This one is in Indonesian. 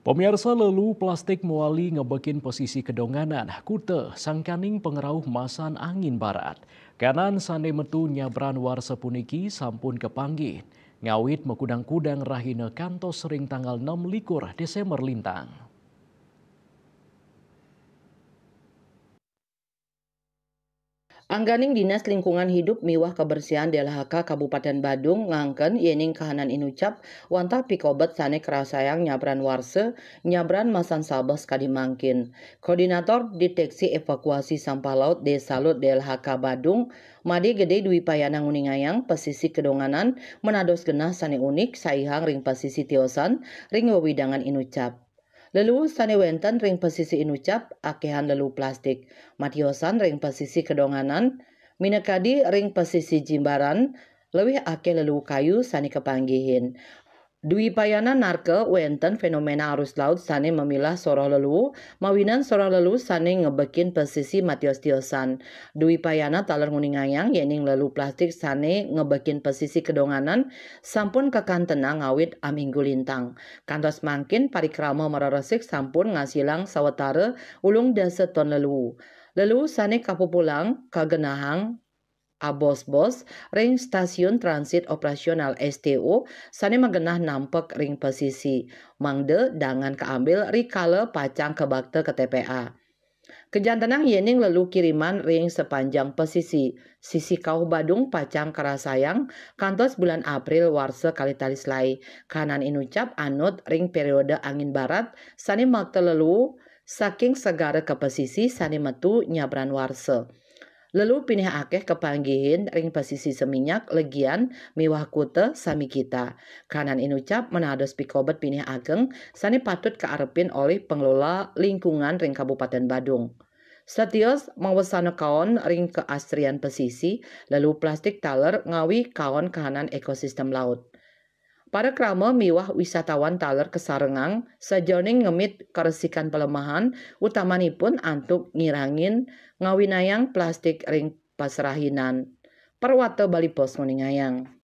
Pemirsa lelu plastik muali ngebekin posisi kedonganan, kute sangkaning pengerauh masan angin barat. Kanan sane metu nyabran war sepuniki sampun kepanggih. Ngawit mekudang-kudang rahina kantos sering tanggal 6 likur Desember lintang. Angganing Dinas Lingkungan Hidup Miwah Kebersihan DLHK Kabupaten Badung ngangken yening kahanan inucap wantah pikobet sane kerasayang nyabran warse nyabran masan sabes kadimangkin. Koordinator Deteksi Evakuasi Sampah Laut Desa Lut DLHK Badung Made Gede Dwi Payana Nguningayang pesisi kedonganan menados genah sane unik saihang ring pesisi tiosan ring wewidangan inucap. Lelu sane wenten ring pesisi inucap akehan lelu plastik. Matiosan ring pesisi kedonganan, minekadi ring pesisi jimbaran, lewih ake lelu kayu sane kepanggihin. Dwi payana narke wenten fenomena arus laut sane memilah soroh lelu, mawinan soroh lelu sane ngebekin pesisi matios-tiosan. Dwi payana taler nguningayang yening lelu plastik sane ngebekin pesisi kedonganan, sampun kekan tenang ngawit aminggu lintang. Kantos mangkin parikrama mararesik sampun ngasilang sawetara ulung dasa ton lelu. Lelu sane kapupulang kagenahang abos-bos ring stasiun transit operasional STO sane magenah nampek ring pesisi mangde dangan keambil rikale pacang ke bakte ke TPA. Kejantenang yening lelu kiriman ring sepanjang pesisi sisi Kauh Badung pacang kerasayang kantos bulan April warse kali talislai kanan inucap anut ring periode angin barat sane makte lelu saking segara ke pesisi sane metu nyabran warse. Lalu pinih akeh kepanggihin ring pesisi seminyak legian miwah kute sami kita. Kanan inucap menados pikobet pinih ageng sani patut kearepin oleh pengelola lingkungan ring Kabupaten Badung. Setios mawesana kaon ring keasrian pesisi lalu plastik taler ngawi kaon kahanan ekosistem laut. Para krama miwah wisatawan taler kesarengang sajoning ngemit keresikan pelemahan utamanipun antuk ngirangin ngawinayang plastik ring pasrahinan. Perwata Bali Pos nguningayang.